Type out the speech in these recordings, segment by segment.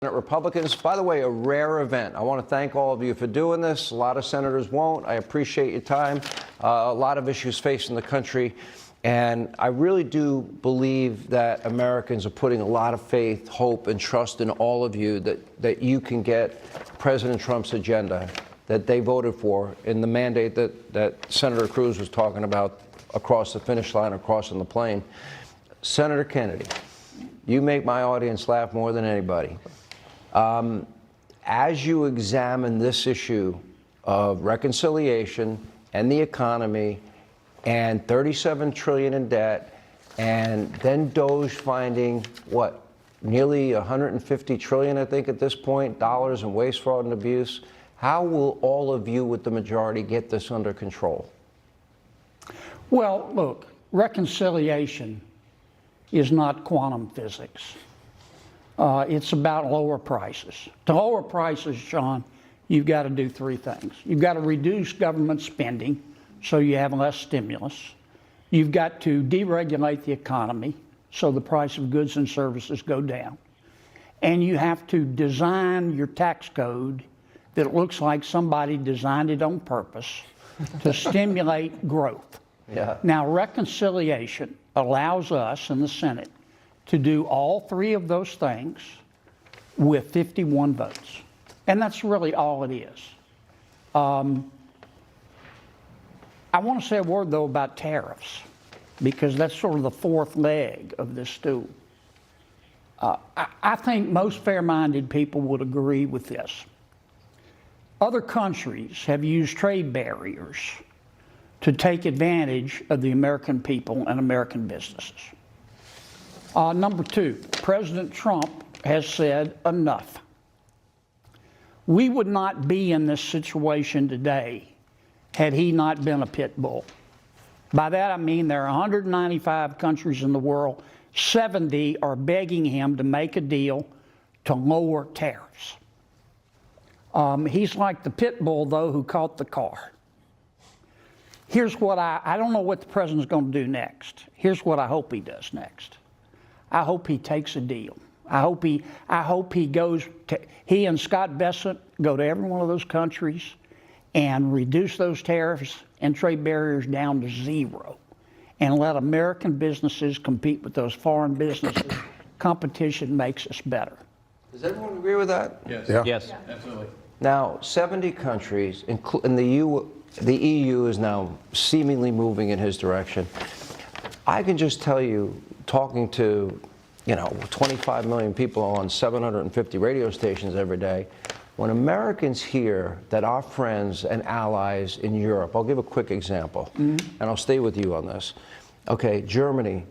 Republicans. By the way, a rare event. I want to thank all of you for doing this. A lot of senators won't. I appreciate your time. A lot of issues facing the country. And I really do believe that Americans are putting a lot of faith, hope, and trust in all of you that you can get President Trump's agenda that they voted for in the mandate that Senator Cruz was talking about across the finish line or crossing the plane. Senator Kennedy, you make my audience laugh more than anybody. As you examine this issue of reconciliation and the economy and $37 trillion in debt, and then DOJ finding, what, nearly $150 trillion, I think, at this point, dollars in waste, fraud, and abuse, how will all of you with the majority get this under control? Well, look, reconciliation is not quantum physics. It's about lower prices. To lower prices, Sean, you've got to do three things. You've got to reduce government spending so you have less stimulus. You've got to deregulate the economy so the price of goods and services go down. And you have to design your tax code that it looks like somebody designed it on purpose to stimulate growth. Yeah. Now, reconciliation allows us in the Senate to do all three of those things with 51 votes. And that's really all it is. I want to say a word, though, about tariffs, because that's sort of the fourth leg of this stool. I think most fair-minded people would agree with this. Other countries have used trade barriers to take advantage of the American people and American businesses. Number two, President Trump has said enough. We would not be in this situation today had he not been a pit bull. By that I mean there are 195 countries in the world, 70 are begging him to make a deal to lower tariffs. He's like the pit bull, though, who caught the car. Here's what I don't know what the president's going to do next. Here's what I hope he does next. I hope he takes a deal. I hope he goes to, he and Scott Bessent go to every one of those countries and reduce those tariffs and trade barriers down to zero and let American businesses compete with those foreign businesses. Competition makes us better. Does everyone agree with that? Yes. Yeah. Yes, absolutely. Now, 70 countries, and the EU is now seemingly moving in his direction. I can just tell you, talking to, 25 million people on 750 radio stations every day, when Americans hear that our friends and allies in Europe, I'll give a quick example, and I'll stay with you on this. Okay, Germany,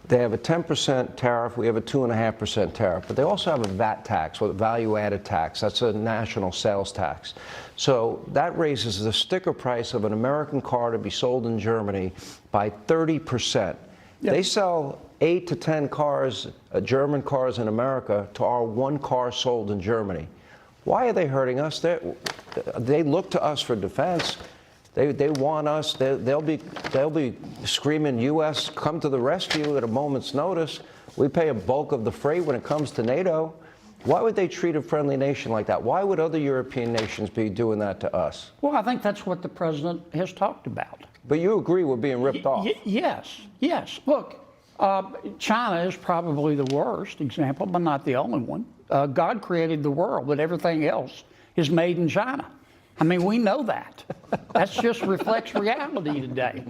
they have a 10% tariff, we have a 2.5% tariff, but they also have a VAT tax, or a value-added tax. That's a national sales tax. So that raises the sticker price of an American car to be sold in Germany by 30%. Yep. They sell 8 to 10 cars, German cars in America, to our one car sold in Germany. Why are they hurting us? They look to us for defense. They want us. They'll be screaming, "U.S., come to the rescue" at a moment's notice. We pay a bulk of the freight when it comes to NATO. Why would they treat a friendly nation like that? Why would other European nations be doing that to us? Well, I think that's what the president has talked about. But you agree we're being ripped off? Yes. Look, China is probably the worst example, but not the only one. God created the world, but everything else is made in China. I mean, we know that. That just reflects reality today.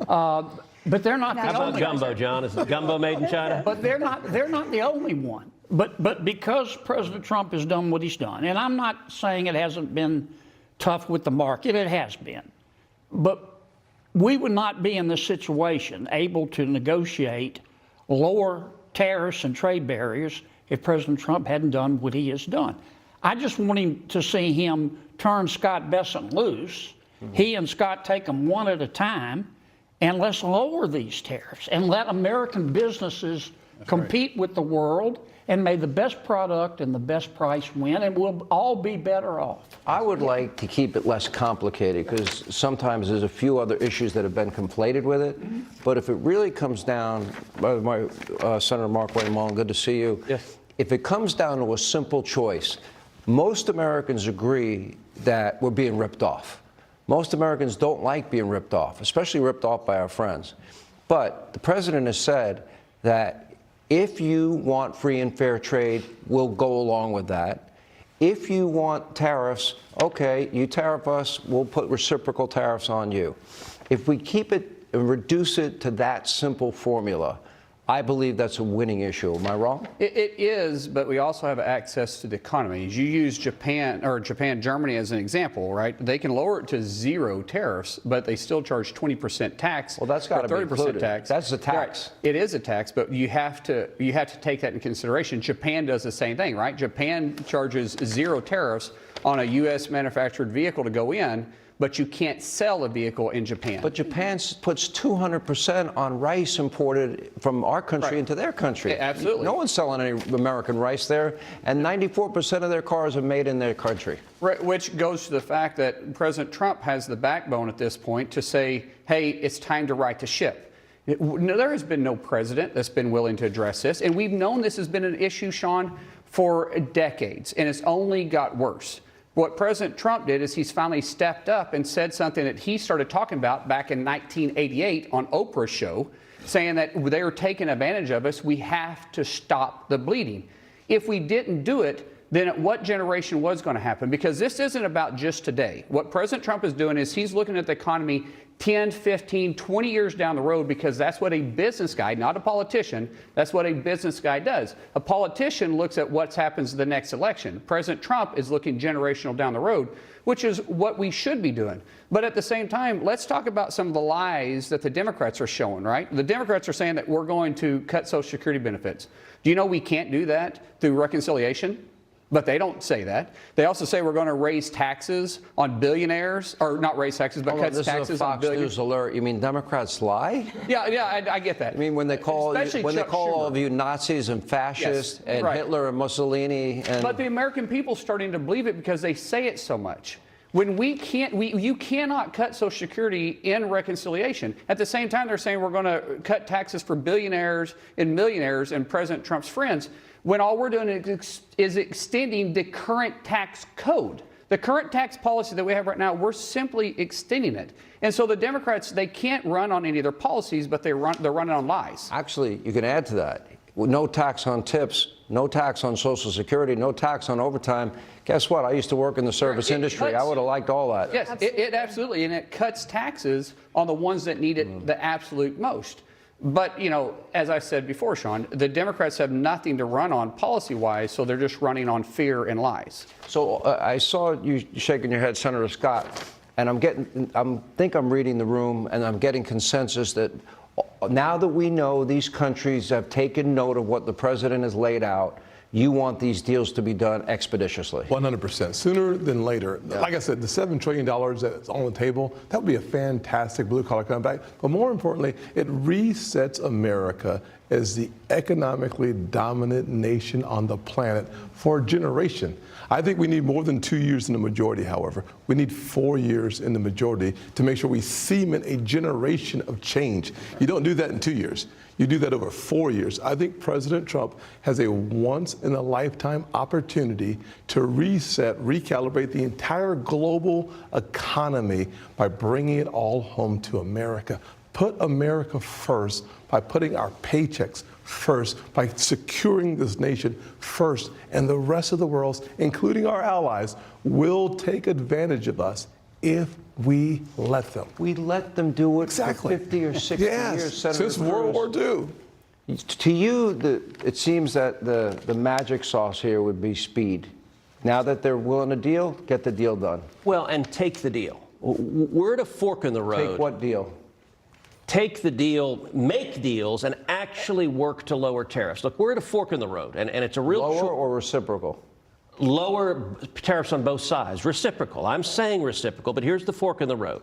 But they're not the only one. How about gumbo, John? Is gumbo made in China? But they're not the only one. But because President Trump has done what he's done, and I'm not saying it hasn't been tough with the market, it has been. But we would not be in this situation able to negotiate lower tariffs and trade barriers if President Trump hadn't done what he has done. I just want him to see him turn Scott Bessent loose. He and Scott take them one at a time, and let's lower these tariffs and let American businesses compete with the world, and may the best product and the best price win, and we'll all be better off. I would like to keep it less complicated, because sometimes there's a few other issues that have been conflated with it. But if it really comes down, Senator Mark Wayne Mullen, good to see you. Yes. if it comes down to a simple choice, most Americans agree that we're being ripped off. Most Americans don't like being ripped off, especially ripped off by our friends. But the president has said that if you want free and fair trade, we'll go along with that. If you want tariffs, okay, you tariff us, we'll put reciprocal tariffs on you. If we keep it and reduce it to that simple formula, I believe that's a winning issue. Am I wrong? It is, but we also have access to the economies. You use Germany as an example, right? They can lower it to 0 tariffs, but they still charge 20% tax. Well, that's got to be 30% included. tax. That's a tax. Right. It is a tax, but you have to take that in consideration. Japan does the same thing, right? Japan charges 0 tariffs on a U.S. manufactured vehicle to go in, but you can't sell a vehicle in Japan. But Japan puts 200% on rice imported from our country into their country. Yeah, absolutely. No one's selling any American rice there, and 94% of their cars are made in their country. Right, which goes to the fact that President Trump has the backbone at this point to say, hey, it's time to right the ship. There has been no president that's been willing to address this, and we've known this has been an issue, Sean, for decades, and it's only got worse. What President Trump did is he's finally stepped up and said something that he started talking about back in 1988 on Oprah's show, saying that they were taking advantage of us. We have to stop the bleeding. If we didn't do it, then what generation was going to happen? Because this isn't about just today. What President Trump is doing is he's looking at the economy 10, 15, 20 years down the road, because that's what a business guy, not a politician, that's what a business guy does. A politician looks at what happens in the next election. President Trump is looking generational down the road, which is what we should be doing. But at the same time, let's talk about some of the lies that the Democrats are showing, right? The Democrats are saying that we're going to cut Social Security benefits. Do you know we can't do that through reconciliation? But they don't say that. They also say we're going to raise taxes on billionaires, or not raise taxes, but cut taxes on billionaires. This is a Fox News alert. You mean Democrats lie? Yeah, I get that. I mean, when they call all of you Nazis and fascists, Yes, and right. Hitler and Mussolini, and But the American people are starting to believe it because they say it so much. When you cannot cut Social Security in reconciliation. At the same time, they're saying we're going to cut taxes for billionaires and millionaires and President Trump's friends, when all we're doing is extending the current tax code. The current tax policy that we have right now, we're simply extending it. And so the Democrats, they can't run on any of their policies, but they're running on lies. actually, you can add to that. No tax on tips, no tax on Social Security, no tax on overtime. Guess what? I used to work in the service industry. I would have liked all that. Yes, it absolutely, and it cuts taxes on the ones that need it the absolute most. But, you know, as I said before, Sean, the Democrats have nothing to run on policy-wise, so they're just running on fear and lies. So I saw you shaking your head, Senator Scott, and I'm reading the room, and I'm getting consensus that now that we know these countries have taken note of what the president has laid out, you want these deals to be done expeditiously. 100%. Sooner than later. Yeah. Like I said, the $7 trillion that's on the table, that would be a fantastic blue-collar comeback. But more importantly, it resets America as the economically dominant nation on the planet for a generation. I think we need more than 2 years in the majority, however. We need 4 years in the majority to make sure we cement a generation of change. You don't do that in 2 years. You do that over 4 years. I think President Trump has a once-in-a-lifetime opportunity to reset, recalibrate the entire global economy by bringing it all home to America. Put America first by putting our paychecks first, by securing this nation first, and the rest of the world, including our allies, will take advantage of us if we let them. We let them do it Exactly. for 50 or 60 years, Senator Since World War II. To you, it seems that the magic sauce here would be speed. Now that they're willing to deal, get the deal done. Well, and take the deal. We're at a fork in the road. Take what deal? Take the deal, make deals, and actually work to lower tariffs. Look, we're at a fork in the road, and it's a real Lower or reciprocal? lower tariffs on both sides. Reciprocal. I'm saying reciprocal, but here's the fork in the road.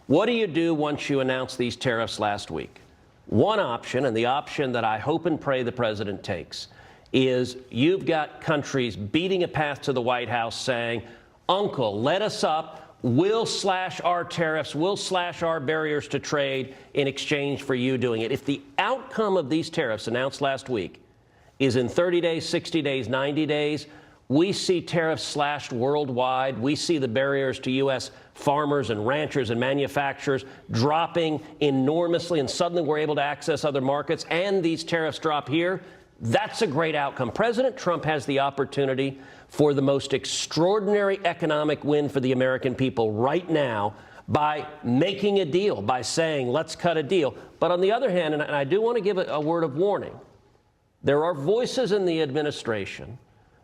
What do you do once you announce these tariffs last week? One option, and the option that I hope and pray the president takes, is you've got countries beating a path to the White House saying, Uncle, let us up. We'll slash our tariffs. We'll slash our barriers to trade in exchange for you doing it. If the outcome of these tariffs announced last week is in 30 days, 60 days, 90 days, we see tariffs slashed worldwide. We see the barriers to U.S. farmers and ranchers and manufacturers dropping enormously, and suddenly we're able to access other markets, and these tariffs drop here. That's a great outcome. President Trump has the opportunity for the most extraordinary economic win for the American people right now by making a deal, by saying, let's cut a deal. But on the other hand, and I do want to give a word of warning, there are voices in the administration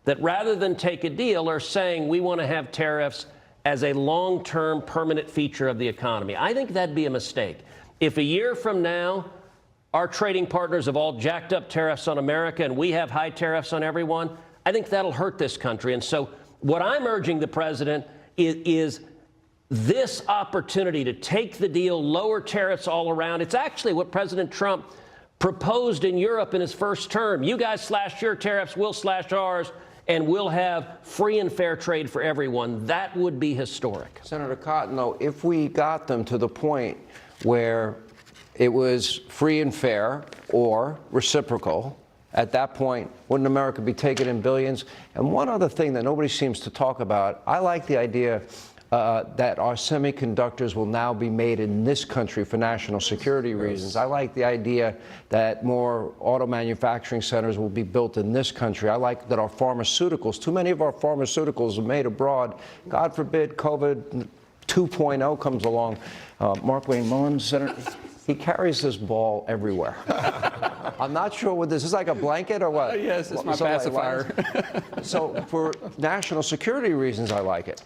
that rather than take a deal are saying we want to have tariffs as a long-term permanent feature of the economy. I think that'd be a mistake. If a year from now, our trading partners have all jacked up tariffs on America and we have high tariffs on everyone, I think that'll hurt this country. And so what I'm urging the president is this opportunity to take the deal, lower tariffs all around. It's actually what President Trump proposed in Europe in his first term. You guys slash your tariffs, we'll slash ours, and we'll have free and fair trade for everyone. That would be historic. Senator Cotton, though, if we got them to the point where it was free and fair or reciprocal, at that point, wouldn't America be taking in billions? And one other thing that nobody seems to talk about, I like the idea that our semiconductors will now be made in this country for national security reasons. I like the idea that more auto manufacturing centers will be built in this country. I like that our pharmaceuticals, too many of our pharmaceuticals are made abroad. God forbid COVID 2.0 comes along. Mark Wayne Mullin, Senator, he carries this ball everywhere. I'm not sure what this is, like a blanket or what? Yes, it's my pacifier. So for national security reasons, I like it.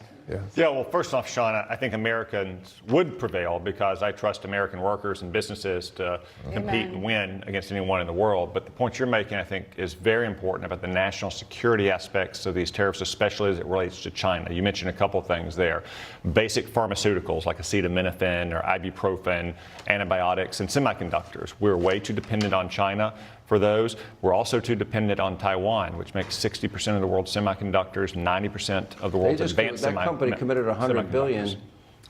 Yeah, well, first off, Sean, I think Americans would prevail because I trust American workers and businesses to compete and win against anyone in the world. But the point you're making, I think, is very important about the national security aspects of these tariffs, especially as it relates to China. You mentioned a couple of things there. Basic pharmaceuticals like acetaminophen or ibuprofen, antibiotics, and semiconductors. We're way too dependent on China for those. We're also too dependent on Taiwan, which makes 60% of the world's semiconductors, 90% of the world's advanced That company committed $100 billion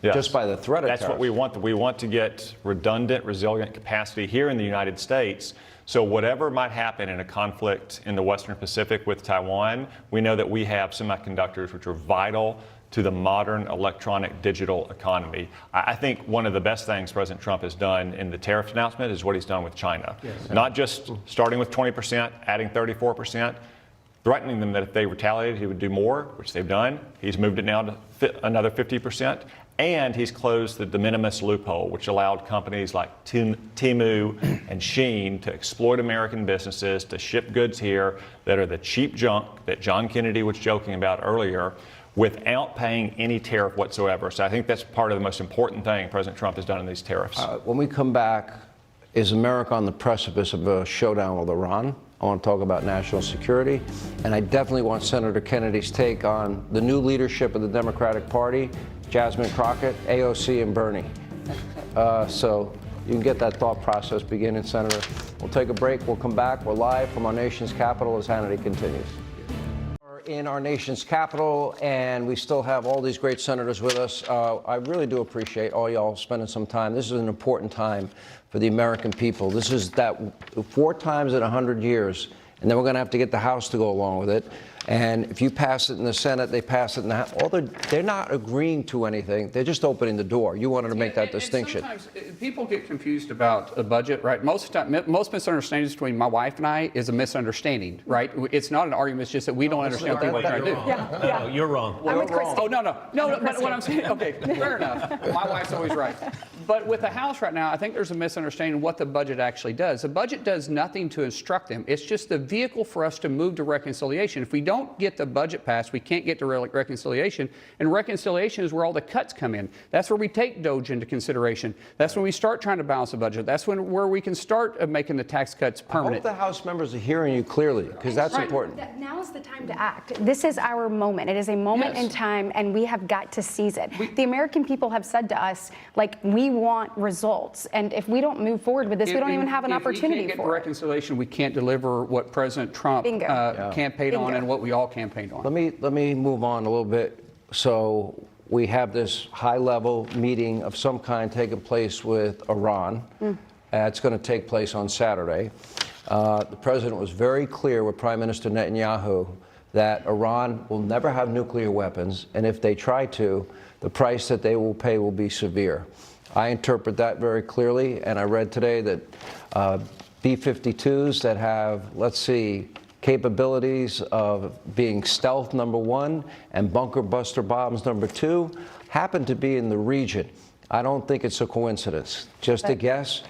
just by the threat of tariffs. That's what we want. We want to get redundant, resilient capacity here in the United States. So whatever might happen in a conflict in the Western Pacific with Taiwan, we know that we have semiconductors which are vital to the modern electronic digital economy. I think one of the best things President Trump has done in the tariff announcement is what he's done with China. Yes. Not just starting with 20%, adding 34%, threatening them that if they retaliated, he would do more, which they've done. He's moved it now to another 50%. And he's closed the de minimis loophole, which allowed companies like Temu and Shein to exploit American businesses, to ship goods here that are the cheap junk that John Kennedy was joking about earlier, without paying any tariff whatsoever. So I think that's part of the most important thing President Trump has done in these tariffs. When we come back, is America on the precipice of a showdown with Iran? I want to talk about national security. And I definitely want Senator Kennedy's take on the new leadership of the Democratic Party, Jasmine Crockett, AOC, and Bernie. So you can get that thought process beginning, Senator. We'll take a break. We'll come back. We're live from our nation's capital as Hannity continues. In our nation's capital, and we still have all these great senators with us. I really do appreciate all y'all spending some time. This is an important time for the American people. This is that 4 times in 100 years, and then we're going to have to get the House to go along with it. And if you pass it in the Senate, they pass it in the House. They're not agreeing to anything. They're just opening the door. You wanted to make that distinction. And sometimes people get confused about a budget, right? Most misunderstandings between my wife and I is a misunderstanding, right? It's not an argument. It's just that we don't understand what people are trying to do. No, you're wrong. I'm with Kristen. Oh, no. But what I'm saying, okay, fair enough. My wife's always right. But with the House right now, I think there's a misunderstanding of what the budget actually does. The budget does nothing to instruct them. It's just the vehicle for us to move to reconciliation. If we don't get the budget passed, we can't get to reconciliation. And reconciliation is where all the cuts come in. That's where we take DOGE into consideration. That's when we start trying to balance the budget. That's where we can start making the tax cuts permanent. I hope the House members are hearing you clearly, because that's important. Now is the time to act. This is our moment. It is a moment in time, and we have got to seize it. The American people have said to us, like, we want results. And if we don't move forward with this, we don't even have an opportunity for it. If we can't get to for it. reconciliation, we can't deliver what President Trump campaigned on and what we all campaigned on. Let me move on a little bit. So we have this high-level meeting of some kind taking place with Iran. It's going to take place on Saturday. the president was very clear with Prime Minister Netanyahu that Iran will never have nuclear weapons, and if they try to, the price that they will pay will be severe. I interpret that very clearly, and I read today that B-52s that have, let's see, capabilities of being stealth, number one, and bunker buster bombs, number two, happen to be in the region. I don't think it's a coincidence. Just a guess,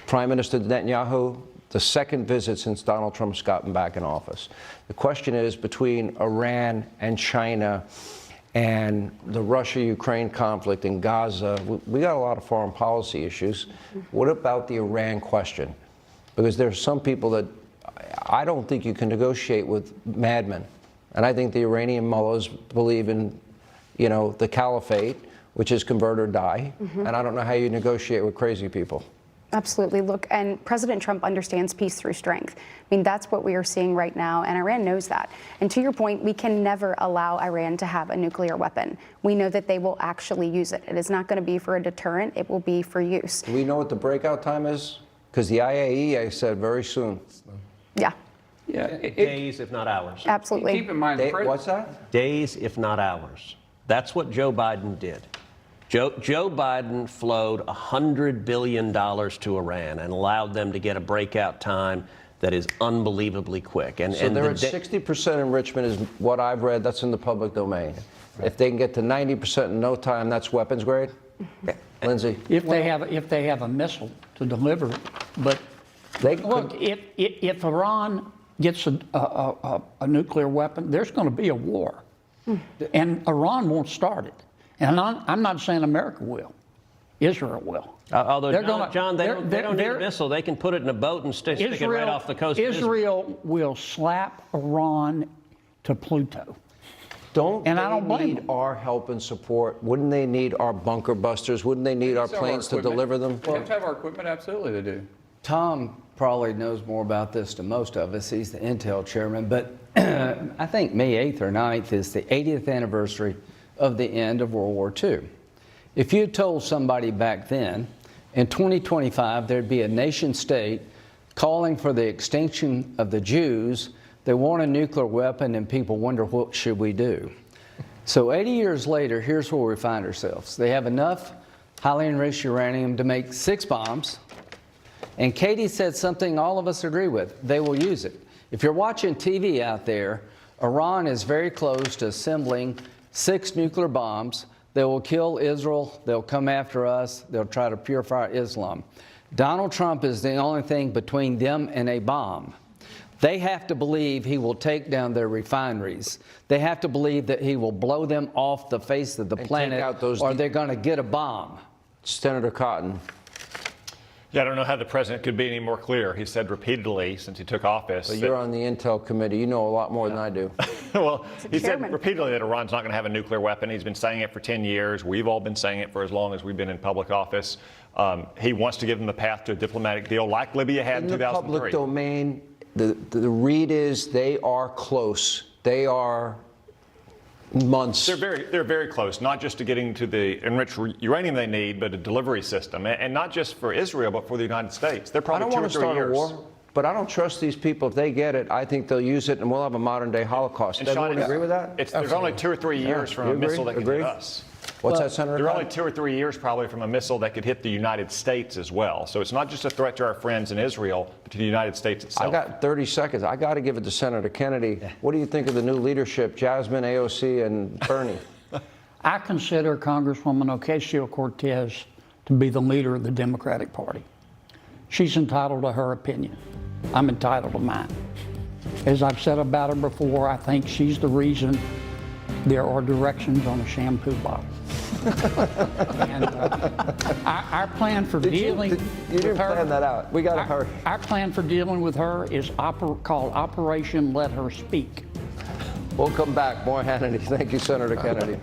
Prime Minister Netanyahu, the second visit since Donald Trump's gotten back in office. The question is, between Iran and China and the Russia-Ukraine conflict in Gaza, we got a lot of foreign policy issues. What about the Iran question? Because there's some people that I don't think you can negotiate with madmen. And I think the Iranian mullahs believe in, you know, the caliphate, which is convert or die. And I don't know how you negotiate with crazy people. Absolutely. Look, and President Trump understands peace through strength. I mean, that's what we are seeing right now, and Iran knows that. And to your point, we can never allow Iran to have a nuclear weapon. We know that they will actually use it. It is not going to be for a deterrent. It will be for use. Do we know what the breakout time is? Because the IAEA said very soon. Yeah, Days, if not hours. absolutely. Keep in mind, What's that? Days, if not hours. That's what Joe Biden did. Joe Biden flowed $100 billion to Iran and allowed them to get a breakout time that is unbelievably quick. And So they're at 60% enrichment is what I've read. That's in the public domain. If they can get to 90% in no time, that's weapons grade? Lindsay? If they have a missile to deliver it. But They look, could- if Iran gets a nuclear weapon, there's going to be a war. And Iran won't start it. And I'm not saying America will. Israel will. Although, They're John, they don't need a they're- missile. They can put it in a boat and stick it right off the coast of Israel. Israel will slap Iran to Pluto. Don't And they I don't blame need them. our help and support? Wouldn't they need our bunker busters? Wouldn't they need our Some of planes to equipment. deliver them? We have to have our equipment. Absolutely, they do. Tom probably knows more about this than most of us. He's the Intel chairman. But I think May 8th or 9th is the 80th anniversary of the end of World War II. If you had told somebody back then, in 2025, there'd be a nation state calling for the extinction of the Jews, they want a nuclear weapon, and people wonder, what should we do? So 80 years later, here's where we find ourselves. They have enough highly enriched uranium to make 6 bombs. And Katie said something all of us agree with. They will use it. If you're watching TV out there, Iran is very close to assembling 6 nuclear bombs. They will kill Israel. They'll come after us. They'll try to purify Islam. Donald Trump is the only thing between them and a bomb. They have to believe he will take down their refineries. They have to believe that he will blow them off the face of the take planet, out those or they're going to get a bomb. Senator Cotton. Yeah, I don't know how the president could be any more clear. He said repeatedly since he took office. But that- you're on the Intel committee. You know a lot more than I do. well, he chairman. said repeatedly that Iran's not going to have a nuclear weapon. He's been saying it for 10 years. We've all been saying it for as long as we've been in public office. He wants to give them the path to a diplomatic deal like Libya had in In the 2003. public domain, the read is they are close. They are months. They're very close, not just to getting to the enriched uranium they need, but a delivery system, and not just for Israel, but for the United States. They're I probably don't 2 or want to 3 start years. a war, but I don't trust these people. If they get it, I think they'll use it, and we'll have a modern-day Holocaust. And Everyone Sean, agree with that? There's only 2 or 3 years from You a missile that agree? can hit Agree? us. What's that, Senator? There are only Cotton? 2 or 3 years probably from a missile that could hit the United States as well. So it's not just a threat to our friends in Israel, but to the United States itself. I got 30 seconds. I got to give it to Senator Kennedy. What do you think of the new leadership, Jasmine, AOC, and Bernie? I consider Congresswoman Ocasio-Cortez to be the leader of the Democratic Party. She's entitled to her opinion. I'm entitled to mine. As I've said about her before, I think she's the reason there are directions on a shampoo bottle. And our plan for dealing You with didn't her, plan that out. We got to hurry. our plan for dealing with her is called Operation Let Her Speak. We'll come back. More Hannity. Thank you, Senator Kennedy.